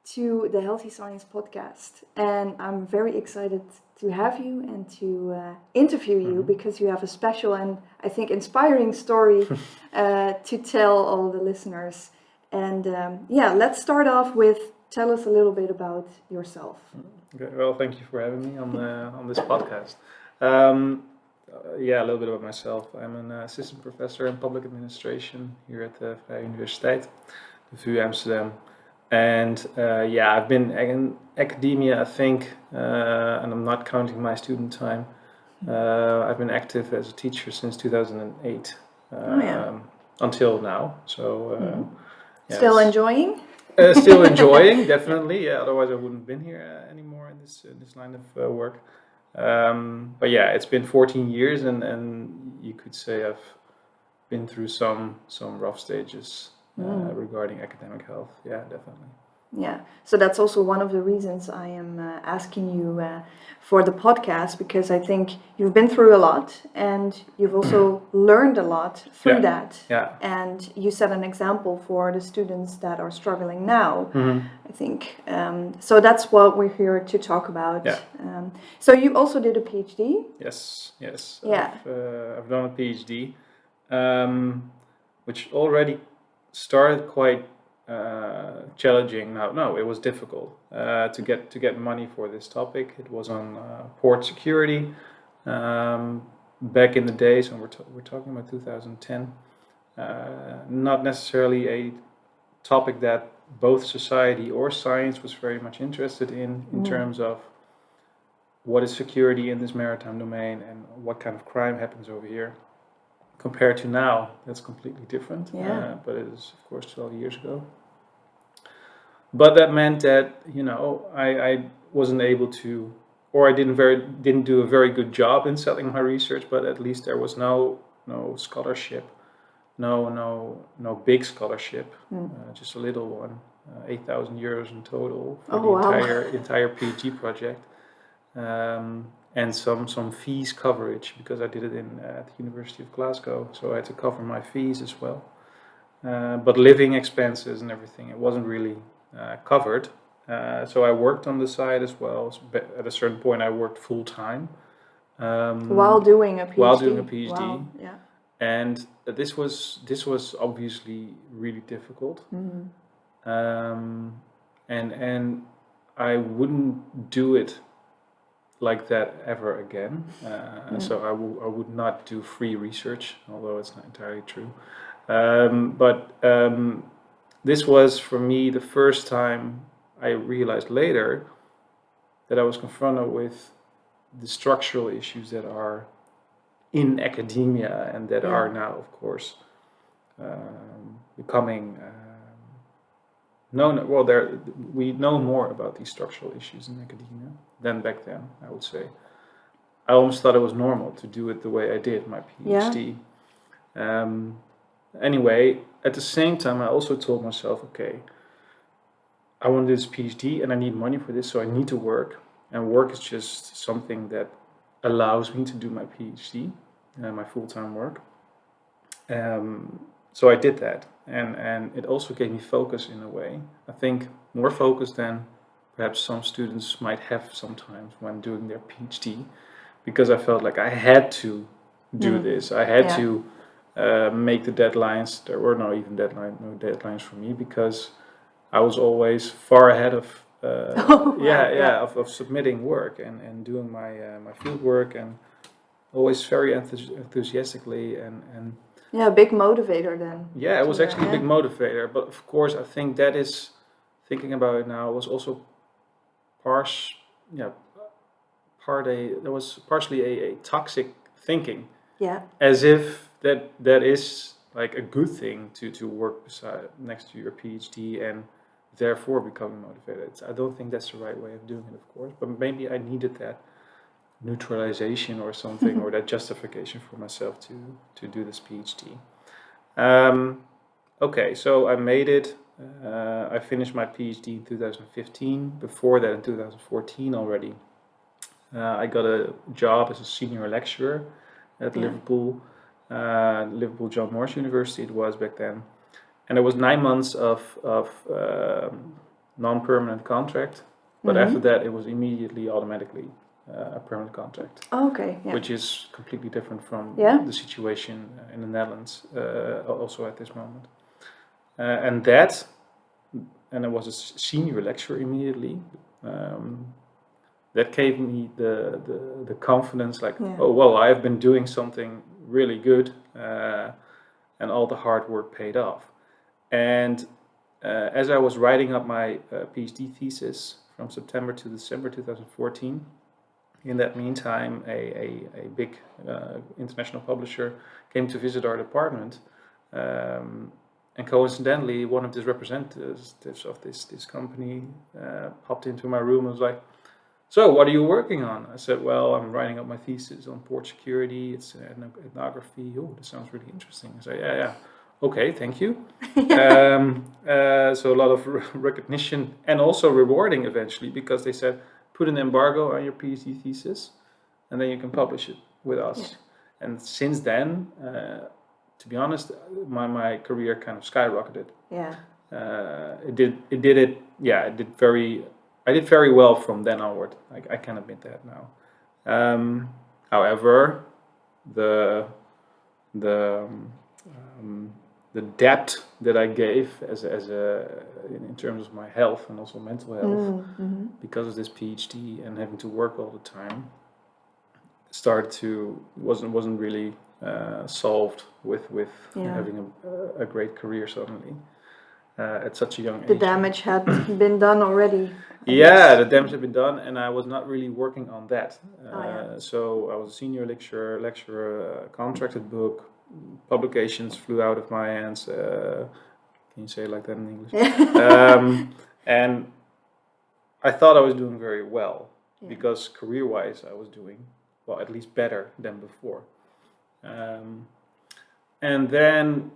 to the Healthy Science podcast. And I'm very excited to have you and to interview you because you have a special and I think inspiring story to tell all the listeners. And let's start off with tell us a little bit about yourself. Okay, well, thank you for having me on this podcast. A little bit about myself. I'm an assistant professor in public administration here at the Vrije Universiteit, the VU Amsterdam. And I've been in academia, I think, and I'm not counting my student time. I've been active as a teacher since 2008 until now. So still enjoying? Still enjoying, definitely. Yeah, otherwise I wouldn't have been here anymore in this line of work. It's been 14 years, and you could say I've been through some rough stages regarding academic health. Yeah, definitely. Yeah, so that's also one of the reasons I am asking you for the podcast, because I think you've been through a lot and you've also learned a lot through that. Yeah. And you set an example for the students that are struggling now, I think. So that's what we're here to talk about. Yeah. So you also did a PhD? Yes. Yeah. I've done a PhD, which already started quite challenging. No, it was difficult to get money for this topic. It was on port security back in the days, and we're talking about 2010. Not necessarily a topic that both society or science was very much interested in terms of what is security in this maritime domain and what kind of crime happens over here. Compared to now, that's completely different. Yeah. But it is, of course, 12 years ago. But that meant that I wasn't able to, or I didn't do a very good job in selling my research. But at least there was no scholarship, no big scholarship, just a little one, 8,000 euros in total for the entire PhD project. And some fees coverage, because I did it at the University of Glasgow, so I had to cover my fees as well. But living expenses and everything, it wasn't really covered. So I worked on the side as well. So at a certain point, I worked full time while doing a PhD. Wow. Yeah. And this was obviously really difficult. And I wouldn't do it like that ever again. So I would not do free research, although it's not entirely true. This was for me the first time I realized later that I was confronted with the structural issues that are in academia and that are now, of course, becoming known. Well, we know more about these structural issues in academia than back then, I would say. I almost thought it was normal to do it the way I did my PhD. Anyway, at the same time, I also told myself, okay, I want this PhD and I need money for this, so I need to work. And work is just something that allows me to do my PhD, my full-time work. So I did that. And it also gave me focus in a way. I think more focus than perhaps some students might have sometimes when doing their PhD, because I felt like I had to do this. I had to make the deadlines. There were no deadlines for me, because I was always far ahead of of submitting work and doing my field work, and always very enthusiastically and a big motivator then. Yeah, it was actually a big motivator. But of course, I think that is, thinking about it now, was also partially a toxic thinking. Yeah. As if that is like a good thing to work next to your PhD and therefore becoming motivated. I don't think that's the right way of doing it, of course. But maybe I needed that neutralization or something, or that justification for myself to do this PhD. Okay, so I made it. I finished my PhD in 2015. Before that, in 2014 already, I got a job as a senior lecturer at Liverpool John Moores University. It was back then, and it was 9 months of non-permanent contract, but after that it was immediately automatically a permanent contract. Okay. Yeah. Which is completely different from Yeah. the situation in the Netherlands, also at this moment. And I was a senior lecturer immediately. That gave me the confidence, like, oh, well, I've been doing something really good, and all the hard work paid off. And as I was writing up my PhD thesis from September to December 2014, in that meantime, a big international publisher came to visit our department, and coincidentally, one of the representatives of this company popped into my room and was like, "So, what are you working on?" I said, "Well, I'm writing up my thesis on port security. It's ethnography." "Oh, that sounds really interesting." I said, "Yeah. Okay, thank you." So a lot of recognition and also rewarding eventually, because they said, put an embargo on your PhD thesis and then you can publish it with us. Yeah. And since then, to be honest, my career kind of skyrocketed. Yeah. I did very well from then onward. I can admit that now. However, the depth that I gave in terms of my health and also mental health, because of this PhD and having to work all the time, wasn't really solved with having a great career suddenly at such a young age. The damage had been done already. The damage had been done, and I was not really working on that. So I was a senior lecturer, contracted book. Publications flew out of my hands. Can you say it like that in English? And I thought I was doing very well, because career-wise I was doing, well, at least better than before. And then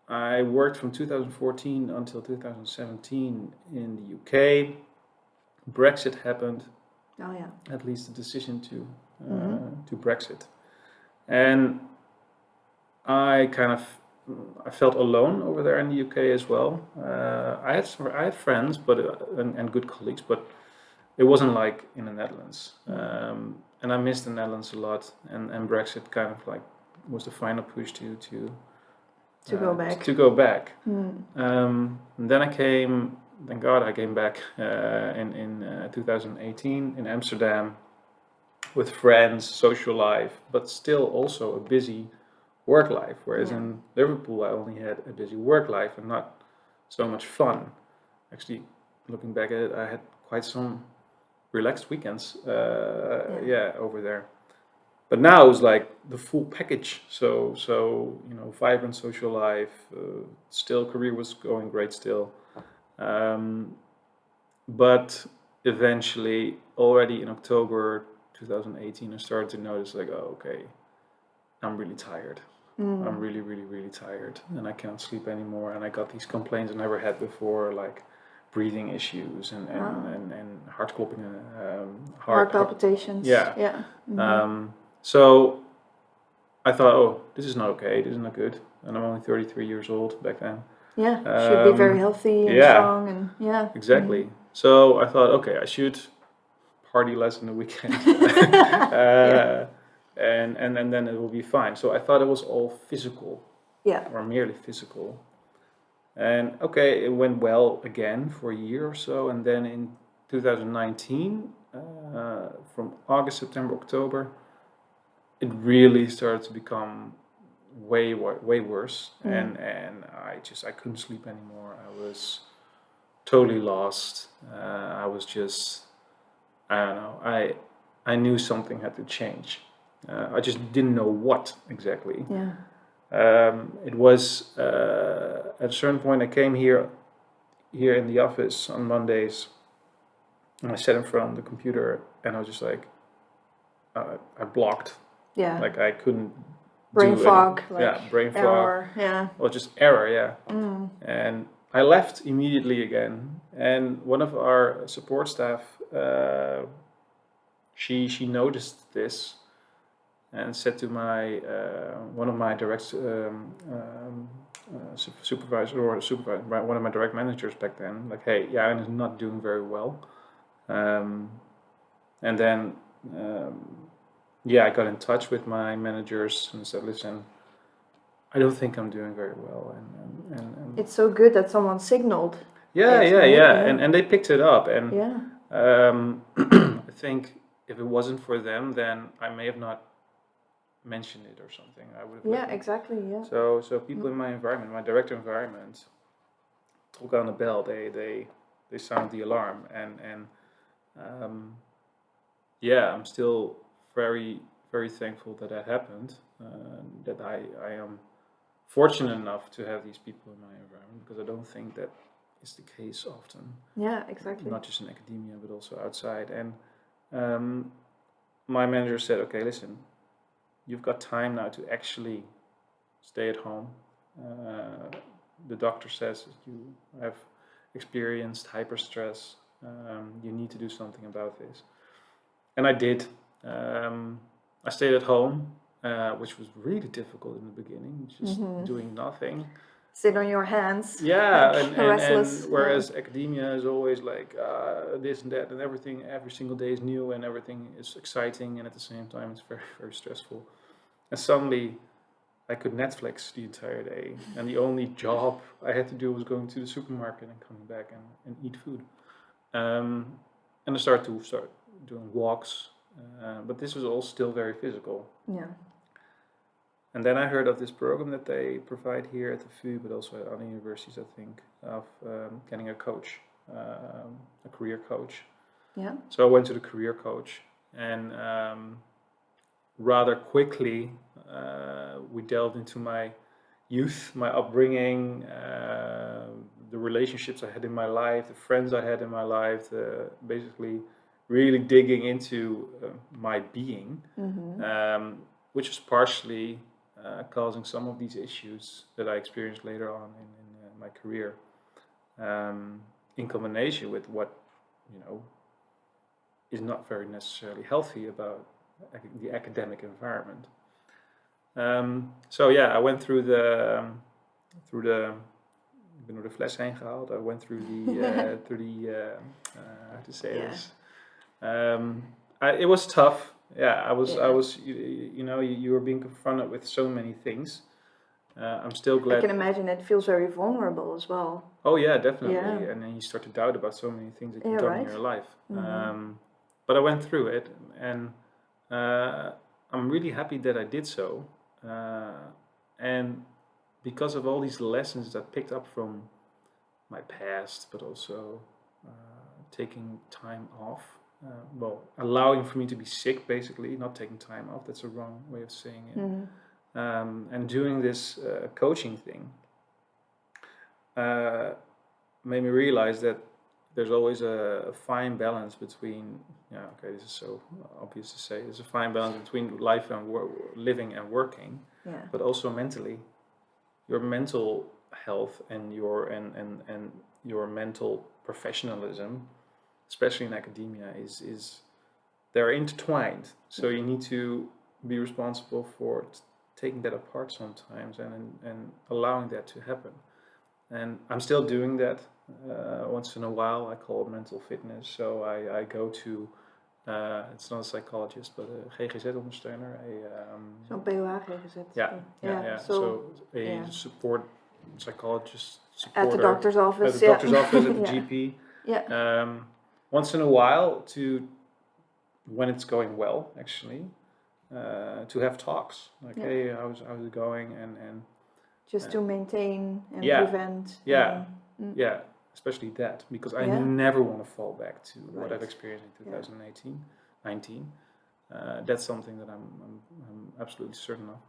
I worked from 2014 until 2017 in the UK. Brexit happened. Oh yeah. At least the decision to Brexit, and I felt alone over there in the UK as well. I had friends, and good colleagues, but it wasn't like in the Netherlands. And I missed the Netherlands a lot. And Brexit kind of like was the final push to go back. To go back. And then I came. Thank God I came back in 2018 in Amsterdam with friends, social life, but still also a busy work life, whereas in Liverpool I only had a busy work life and not so much fun. Actually, looking back at it, I had quite some relaxed weekends over there. But now it was like the full package. So vibrant social life, still career was going great still. But eventually, already in October 2018, I started to notice like, oh, okay, I'm really tired. I'm really, really, really tired, and I can't sleep anymore. And I got these complaints I never had before, like breathing issues and heart clopping, heart palpitations. Yeah. So I thought, oh, this is not okay. This is not good. And I'm only 33 years old back then. Yeah, should be very healthy and strong, and exactly. So I thought, okay, I should party less in the weekend. And then it will be fine. So I thought it was all physical, or merely physical. And okay, it went well again for a year or so. And then in 2019, from August, September, October, it really started to become way worse. And I couldn't sleep anymore. I was totally lost. I was just, I don't know. I knew something had to change. I just didn't know what exactly. It was at a certain point I came here in the office on Mondays, and I sat in front of the computer, and I was just like, I blocked. Like I couldn't. Brain fog. Brain fog. Error. Or just error. And I left immediately again, and one of our support staff, she noticed this. And said to my one of my direct supervisor or supervisor, one of my direct managers back then, like, hey, Yarin is not doing very well. And then, I got in touch with my managers and said, listen, I don't think I'm doing very well. And It's so good that someone signaled. yeah. Yeah. And they picked it up. And Yeah. I think if it wasn't for them, then I may have not mentioned it or something. I would have. Yeah, exactly. Yeah. So people in my environment, my direct environment, took on the bell. They sound the alarm, and I'm still very, very thankful that happened. That I am fortunate enough to have these people in my environment, because I don't think that is the case often. Yeah, exactly. Not just in academia, but also outside. And my manager said, okay, listen, you've got time now to actually stay at home. The doctor says that you have experienced hyperstress. You need to do something about this. And I did. I stayed at home, which was really difficult in the beginning, just doing nothing. Sit on your hands. Yeah, like and whereas academia is always like this and that and everything, every single day is new and everything is exciting, and at the same time it's very, very stressful. And suddenly I could Netflix the entire day, and the only job I had to do was going to the supermarket and coming back and eat food. And I started doing walks, but this was all still very physical. Yeah. And then I heard of this program that they provide here at the VU, but also at other universities, I think, of getting a coach, a career coach. Yeah. So I went to the career coach, and rather quickly we delved into my youth, my upbringing, the relationships I had in my life, the friends I had in my life, basically really digging into my being, which was partially causing some of these issues that I experienced later on in my career, in combination with what, is not very necessarily healthy about the academic environment. I went through the ik ben door de fles heen gehaald. I went through the how to say this. It was tough. I was you were being confronted with so many things. I'm still glad. I can imagine it feels very vulnerable as well. Oh yeah, definitely. Yeah. And then you start to doubt about so many things that you've Yeah, done in right. your life. But I went through it, and I'm really happy that I did so. And because of all these lessons that I picked up from my past, but also taking time off, allowing for me to be sick, basically, not taking time off, that's a wrong way of saying it, and doing this coaching thing made me realize that there's always a fine balance between, this is so obvious to say, there's a fine balance between life and living and working, but also mentally. Your mental health and your mental professionalism, especially in academia, is they're intertwined. So you need to be responsible for taking that apart sometimes and allowing that to happen. And I'm still doing that once in a while. I call it mental fitness. So I go to, it's not a psychologist, but a GGZ-ondersteuner. Zo'n POH GGZ. Yeah. So a support psychologist supporter at the doctor's office. At the doctor's office, at the GP. Yeah. Once in a while, when it's going well, actually, to have talks. Like, hey, how's it going? And just to maintain and prevent. Yeah, especially that, because I never want to fall back to what I've experienced in 2019. That's something that I'm absolutely certain of.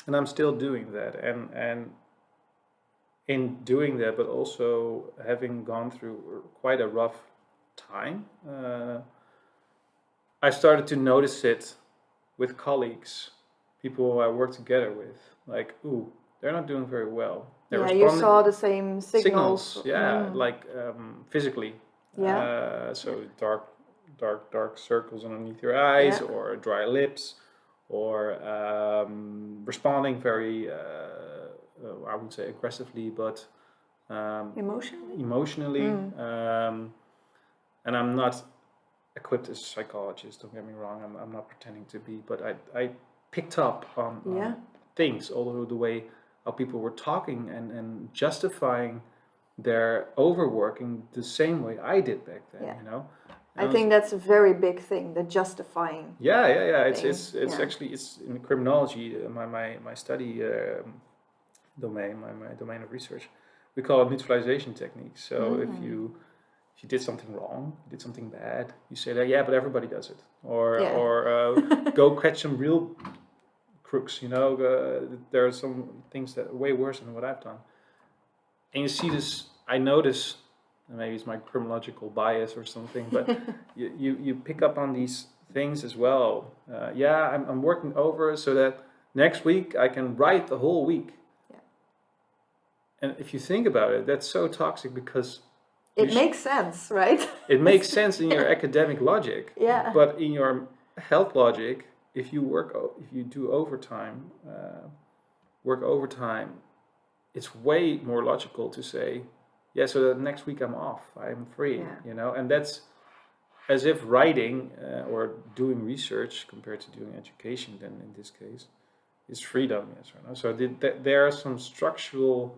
And I'm still doing that. And in doing that, but also having gone through quite a rough time, I started to notice it with colleagues, people I work together with, like, ooh, they're not doing very well. You saw the same signals. Like physically. So dark circles underneath your eyes, or dry lips, or responding very I would say aggressively, but Emotionally? And I'm not equipped as a psychologist, don't get me wrong, I'm not pretending to be, but I picked up on things, although the way how people were talking and justifying their overworking the same way I did back then, Yeah. you know. I think that's a very big thing, the justifying. Yeah. thing. It's actually, it's in criminology, my study domain, my domain of research. We call it neutralization techniques. So if you did something wrong, did something bad, you say that, yeah, but everybody does it, or go catch some real crooks. You know, there are some things that are way worse than what I've done. And you see this. I notice, maybe it's my criminological bias or something, but you pick up on these things as well. I'm working over so that next week I can write the whole week. Yeah. And if you think about it, that's so toxic because it makes sense, right? It makes sense in your academic logic. Yeah. But in your health logic, if you do work overtime, it's way more logical to say, yeah, so that next week I'm off, I'm free, you know, and that's as if writing or doing research compared to doing education, then in this case, is freedom, yes or no. So there are some structural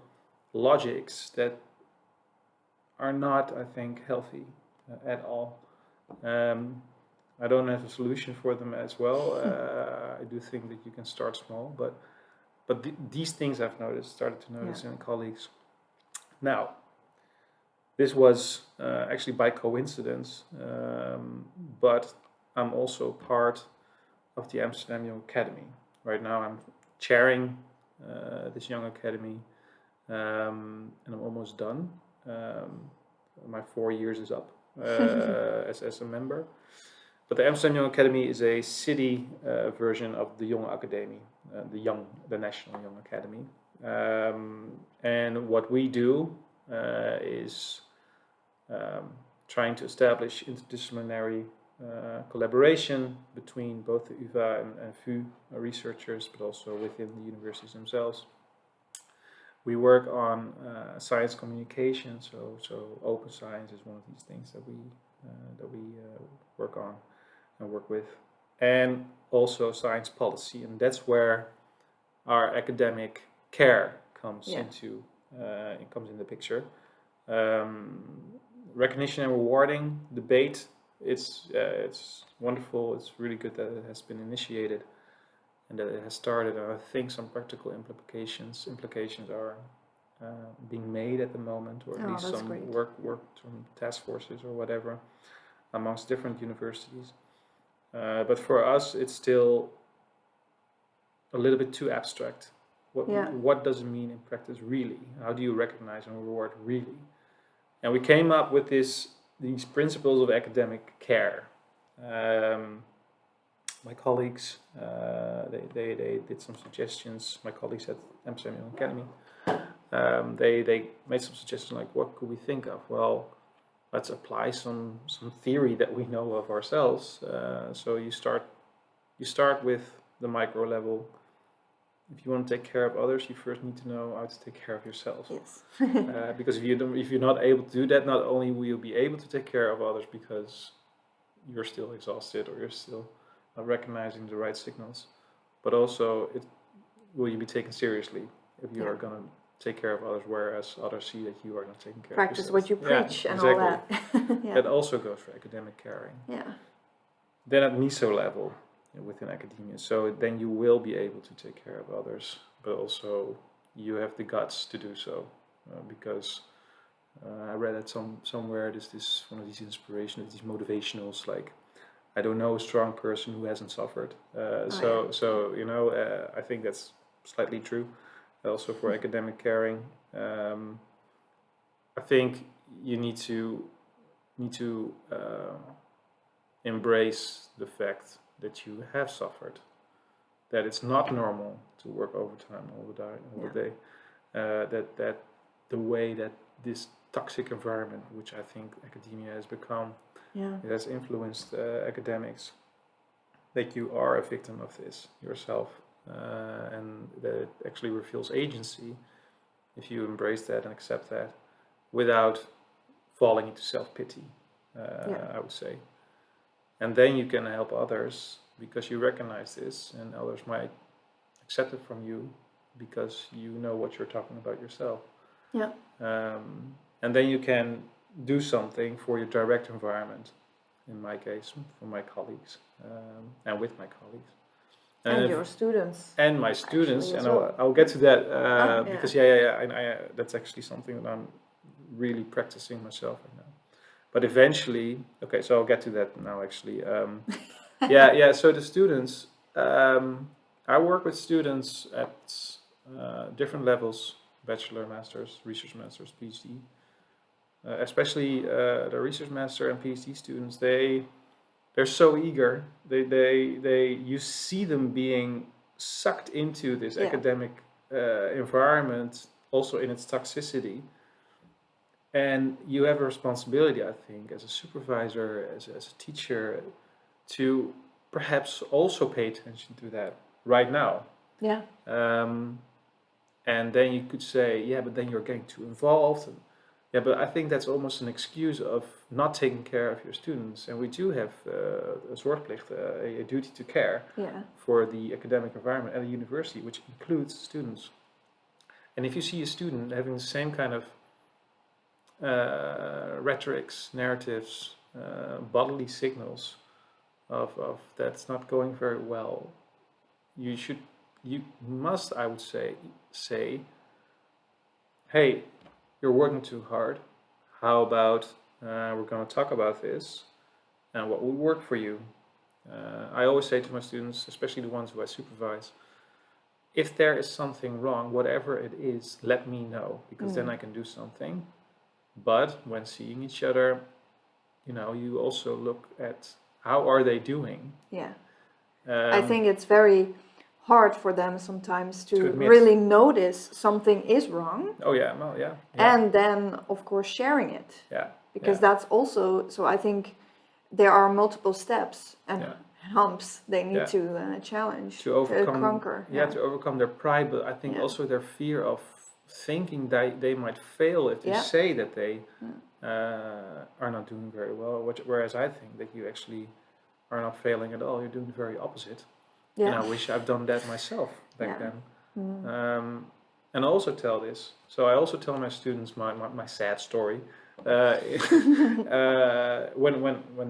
logics that are not, I think, healthy at all. I don't have a solution for them as well. I do think that you can start small, but these things I've started to notice in colleagues. Now, this was actually by coincidence, but I'm also part of the Amsterdam Young Academy. Right now I'm chairing this Young Academy, and I'm almost done. My 4 years is up as a member. But the Amsterdam Young Academy is a city version of the Young Academy, the National Young Academy. And what we do is trying to establish interdisciplinary collaboration between both the UvA and VU researchers, but also within the universities themselves. We work on science communication, so open science is one of these things that we work on and work with, and also science policy, and that's where our academic care comes into in the picture. Recognition and rewarding debate. It's wonderful. It's really good that it has been initiated and that it has started. And I think some practical implications are being made at the moment, or at least some work from task forces or whatever amongst different universities. But for us, it's still a little bit too abstract. What does it mean in practice really? How do you recognize and reward really? And we came up with these principles of academic care. My colleagues, they did some suggestions. My colleagues at Amsterdam Young Academy, they made some suggestions like, what could we think of? Well, let's apply some theory that we know of ourselves. So you start with the micro level. If you want to take care of others, you first need to know how to take care of yourself. Yes. Because if you're not able to do that, not only will you be able to take care of others because you're still exhausted or you're still not recognizing the right signals, but also will you be taken seriously if you are going to take care of others, whereas others see that you are not taking care Practice of yourself. what you preach and exactly. all that. That also goes for academic caring. Yeah. Then at meso level within academia, so then you will be able to take care of others, but also you have the guts to do so, because I read that somewhere there's this one of these inspirations, these motivationals, like, I don't know a strong person who hasn't suffered. So you know, I think that's slightly true. Also for academic caring, I think you need to embrace the fact that you have suffered, that it's not normal to work overtime all the day, that the way that this toxic environment, which I think academia has become, it has influenced academics, that you are a victim of this yourself, and that it actually reveals agency if you embrace that and accept that without falling into self-pity, I would say. And then you can help others because you recognize this, and others might accept it from you because you know what you're talking about yourself. Yeah. And then you can do something for your direct environment, in my case, for my colleagues, and with my colleagues. And your students. And my students, actually, and as well. I'll get to that because that's actually something that I'm really practicing myself right now. But eventually, okay, so I'll get to that now actually. So the students, I work with students at different levels, bachelor, master's, research masters, PhD. Especially the research master and PhD students, they're so eager. You see them being sucked into this academic environment, also in its toxicity. And you have a responsibility, I think, as a supervisor, as a teacher, to perhaps also pay attention to that right now. Yeah. And then you could say, yeah, but then you're getting too involved. But I think that's almost an excuse of not taking care of your students. And we do have a zorgplicht, a duty to care for the academic environment at a university, which includes students. And if you see a student having the same kind of rhetorics, narratives, bodily signals of that's not going very well, you must, I would say, hey, you're working too hard. How about we're going to talk about this and what will work for you? I always say to my students, especially the ones who I supervise, if there is something wrong, whatever it is, let me know, because then I can do something. But when seeing each other, you also look at how are they doing. Yeah. I think it's very hard for them sometimes to admit. really notice something is wrong. Oh yeah, well, yeah. And then of course sharing it. Yeah. Because that's also, so I think there are multiple steps and humps they need to challenge, to overcome, conquer. To overcome their pride, but I think also their fear of thinking that they might fail if they say that they are not doing very well, whereas I think that you actually are not failing at all, you're doing the very opposite. Yeah. And I wish I've done that myself back then. And I also tell this. So I also tell my students my sad story. When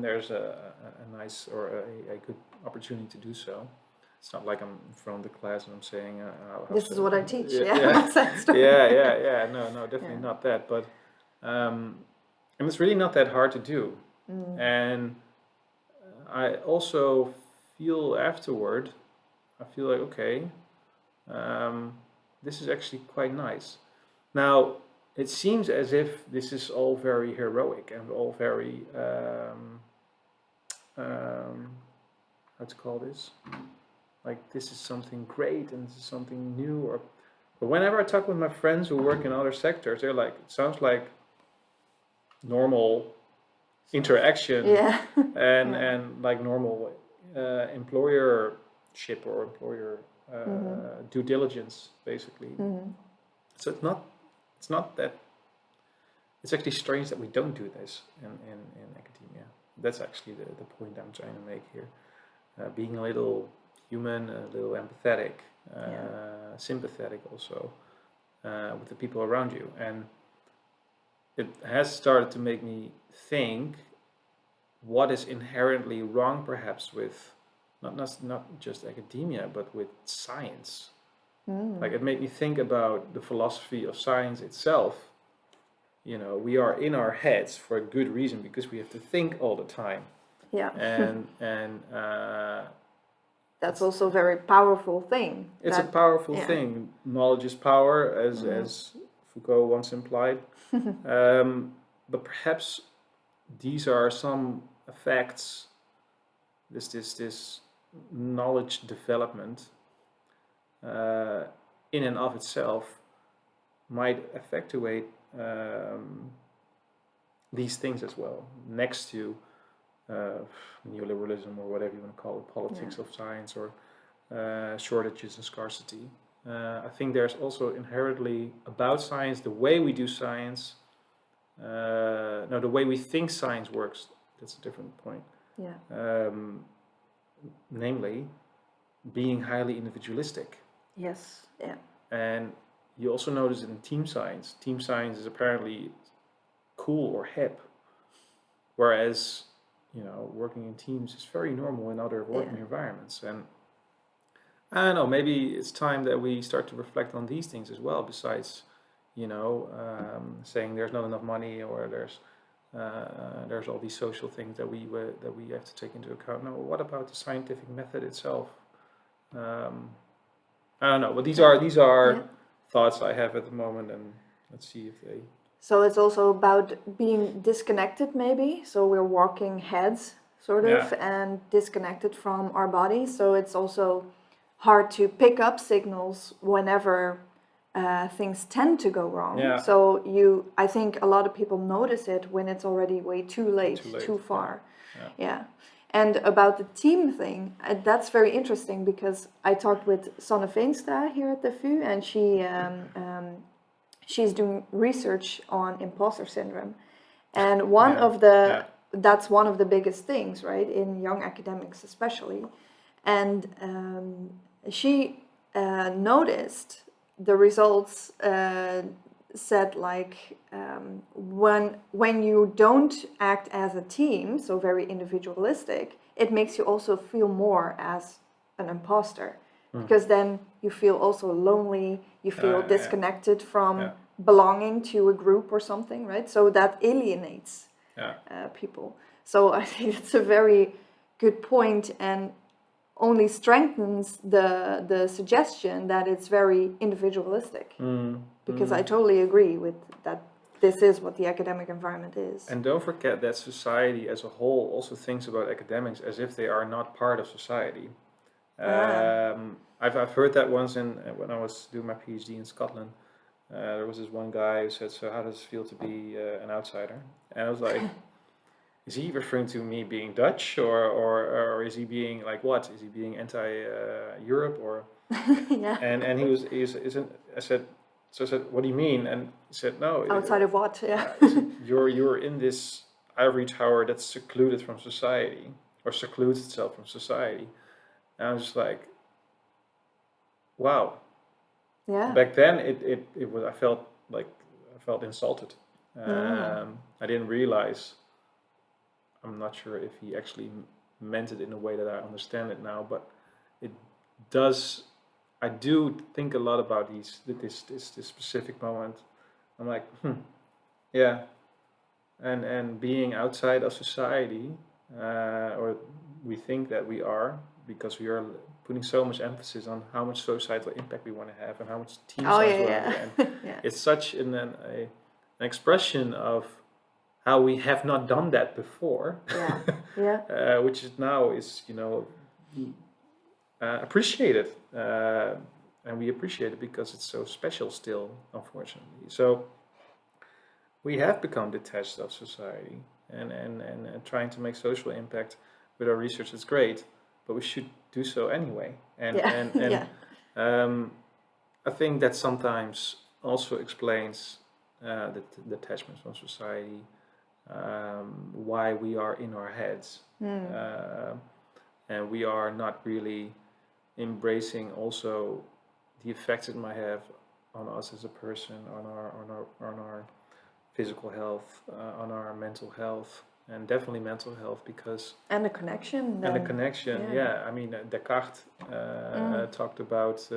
there's a nice or a good opportunity to do so. It's not like I'm in front of the class and I'm saying... this is what I teach. Sad story. No, definitely not that. But and it's really not that hard to do. And I also feel afterward, I feel like, okay, this is actually quite nice. Now, it seems as if this is all very heroic and all very, how to call this? Like this is something great and this is something new. But whenever I talk with my friends who work in other sectors, they're like, it sounds like normal interaction and like normal employership or employer due diligence, basically. So it's not that. It's actually strange that we don't do this in academia. That's actually the point I'm trying to make here. Being a little human, a little empathetic, sympathetic also with the people around you. And it has started to make me think what is inherently wrong perhaps with not just academia, but with science. Like it made me think about the philosophy of science itself. We are in our heads for a good reason, because we have to think all the time. Yeah. And that's also a very powerful thing. It's a powerful thing. Knowledge is power, as Foucault once implied. But perhaps these are some effects. This knowledge development in and of itself might effectuate these things as well, next to neoliberalism or whatever you want to call it, politics of science or shortages and scarcity. I think there's also inherently about science, the way we do science, no, the way we think science works. That's a different point. Yeah. Namely, being highly individualistic. Yes. Yeah. And you also notice it in team science. Team science is apparently cool or hip, whereas working in teams is very normal in other working environments. And I don't know, maybe it's time that we start to reflect on these things as well. Besides, saying there's not enough money, or there's all these social things that we have to take into account. Now, what about the scientific method itself? I don't know, but these are thoughts I have at the moment, and let's see if they. So it's also about being disconnected, maybe. So we're walking heads, sort of, and disconnected from our bodies. So it's also hard to pick up signals whenever things tend to go wrong. Yeah. So I think a lot of people notice it when it's already way too late, too far. Yeah. And about the team thing, that's very interesting, because I talked with Sanne Veenstra here at the VU, and she's doing research on imposter syndrome. And that's one of the biggest things, right, in young academics especially. And she noticed the results said, like, when you don't act as a team, so very individualistic, it makes you also feel more as an imposter, because then you feel also lonely, you feel disconnected from belonging to a group or something, right? So that alienates people. So I think it's a very good point, and only strengthens the suggestion that it's very individualistic. Because I totally agree with that. This is what the academic environment is. And don't forget that society as a whole also thinks about academics as if they are not part of society. I've heard that once when I was doing my PhD in Scotland. There was this one guy who said, "So how does it feel to be an outsider?" And I was like, is he referring to me being Dutch, or is he being like what? Is he being anti-Europe or? And he was I said, what do you mean? And he said, no. Outside of what? Yeah. You're in this ivory tower that's secluded from society, or secludes itself from society. And I was just like, wow. Yeah. Back then, it was. I felt insulted. I didn't realize. I'm not sure if he actually meant it in a way that I understand it now, but it does. I do think a lot about this specific moment. I'm like, yeah, and being outside of society, or we think that we are, because we are putting so much emphasis on how much societal impact we want to have and how much team size we want to have. And it's such an expression of how we have not done that before, which is now appreciated, and we appreciate it because it's so special still, unfortunately. So we have become detached of society, and trying to make social impact with our research is great, but we should do so anyway. I think that sometimes also explains the detachment from society. Why we are in our heads, and we are not really embracing also the effects it might have on us as a person, on our physical health, on our mental health, and definitely mental health, because and the connection. I mean, Descartes talked about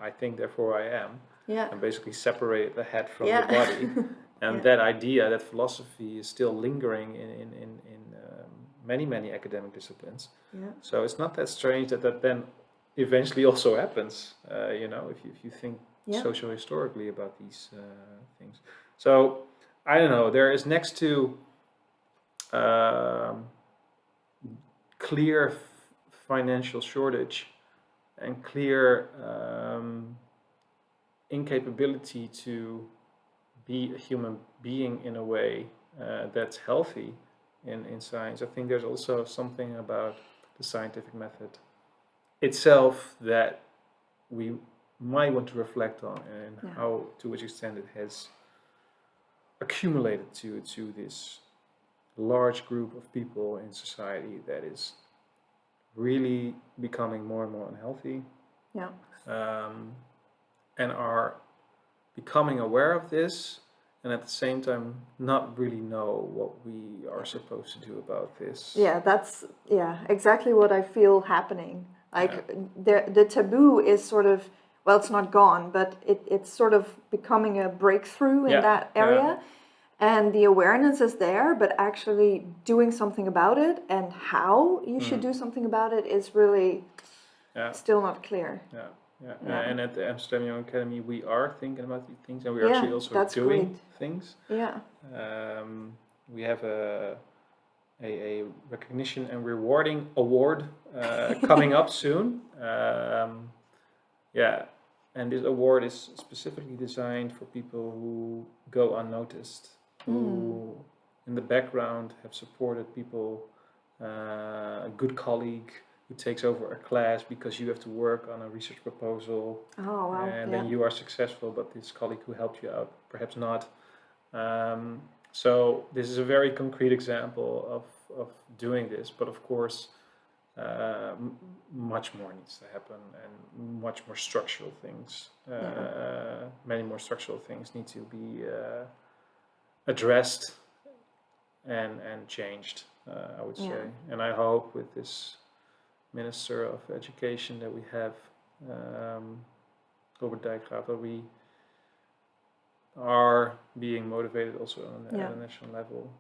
I think, therefore I am, and basically separate the head from the body. And that idea, that philosophy, is still lingering in many academic disciplines. So it's not that strange that then eventually also happens. If you think socio-historically about these things. So I don't know. There is, next to clear financial shortage and clear incapability to be a human being in a way that's healthy in science, I think there's also something about the scientific method itself that we might want to reflect on, and Yeah. how, to which extent it has accumulated to this large group of people in society that is really becoming more and more unhealthy, Yeah. and are becoming aware of this, and at the same time not really know what we are supposed to do about this. Yeah, that's exactly what I feel happening. Like the taboo is sort of, well, it's not gone, but it's sort of becoming a breakthrough in Yeah, that area. And the awareness is there, but actually doing something about it and how you should do something about it is really still not clear. Yeah. And at the Amsterdam Young Academy, we are thinking about these things, and we're Yeah, actually also that's doing great. things. Yeah. We have a recognition and rewarding award coming up soon. And this award is specifically designed for people who go unnoticed, who in the background have supported people, a good colleague who takes over a class because you have to work on a research proposal, Oh, wow. and Yeah. then you are successful, but this colleague who helped you out perhaps not. So this is a very concrete example of doing this, but of course much more needs to happen, and much more structural things, many more structural things need to be addressed and changed, I would say. And I hope with this Minister of Education that we have, Robert Dijkgraaf, that we are being motivated also at a national level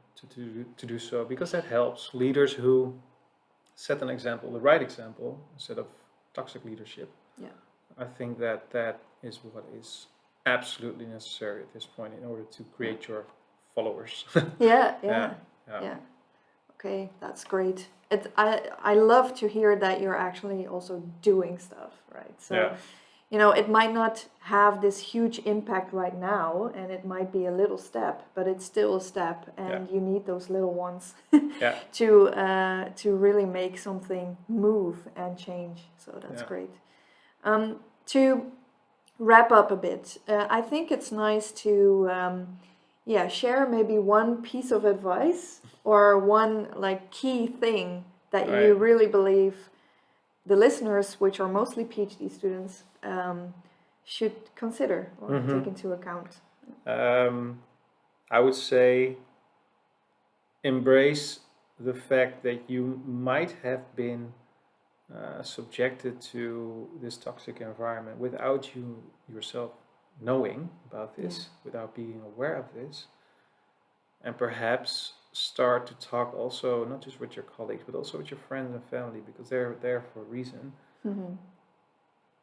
to do so, because that helps leaders who set an example, the right example, instead of toxic leadership. Yeah, I think that is what is absolutely necessary at this point in order to create your followers. Yeah. Okay, that's great. I love to hear that you're actually also doing stuff, right? So, it might not have this huge impact right now, and it might be a little step, but it's still a step, and you need those little ones to really make something move and change. So that's great. To wrap up a bit, I think it's nice to share maybe one piece of advice or one key thing that you really believe the listeners, which are mostly PhD students, should consider or take into account. I would say embrace the fact that you might have been subjected to this toxic environment without you yourself knowing about this, without being aware of this, and perhaps start to talk also not just with your colleagues but also with your friends and family, because they're there for a reason.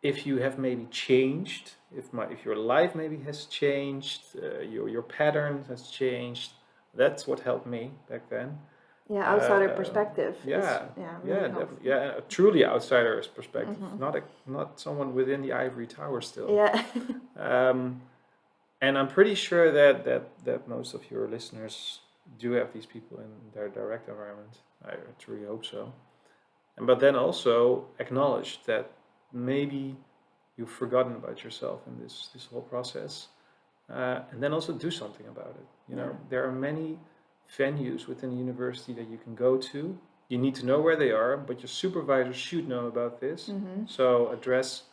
If you have maybe changed, if your life maybe has changed, your pattern has changed, that's what helped me back then. Outsider perspective. Definitely. A truly outsider's perspective, not someone within the ivory tower still. And I'm pretty sure that most of your listeners do have these people in their direct environment. I truly hope so. But then also acknowledge that maybe you've forgotten about yourself in this whole process, and then also do something about it. There are many venues within the university that you can go to. You need to know where they are, but your supervisor should know about this. So address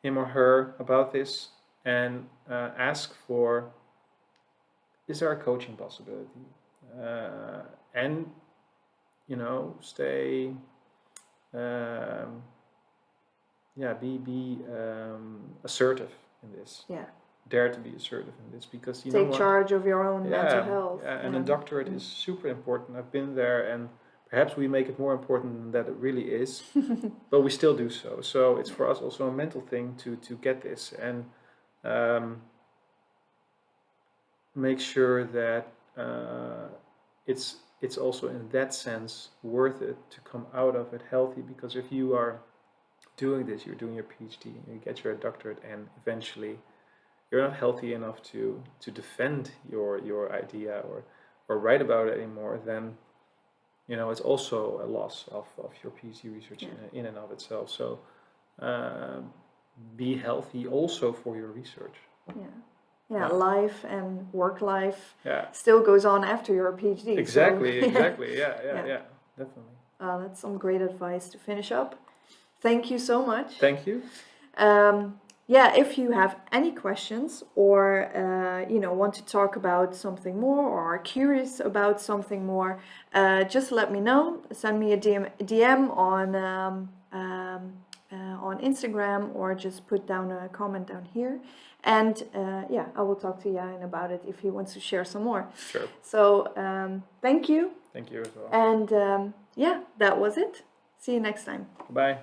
him or her about this, and ask for, is there a coaching possibility? And stay be assertive in this. Dare to be assertive in this, because take charge of your own mental health. And a doctorate is super important. I've been there, and perhaps we make it more important than that it really is, but we still do so. So it's for us also a mental thing to get this, and make sure that it's also in that sense worth it to come out of it healthy, because if you are doing this, you're doing your PhD, you get your doctorate, and eventually you're not healthy enough to defend your idea or write about it anymore, then it's also a loss of your PhD research in and of itself. So be healthy also for your research. Yeah, life and work life Yeah, still goes on after your PhD. exactly, So, exactly. Yeah, definitely. that's some great advice to finish up. Thank you so much. Thank you. If you have any questions or want to talk about something more or are curious about something more, just let me know. Send me a DM on Instagram, or just put down a comment down here. And I will talk to Yarin about it if he wants to share some more. Sure. So thank you. Thank you as well. And that was it. See you next time. Bye.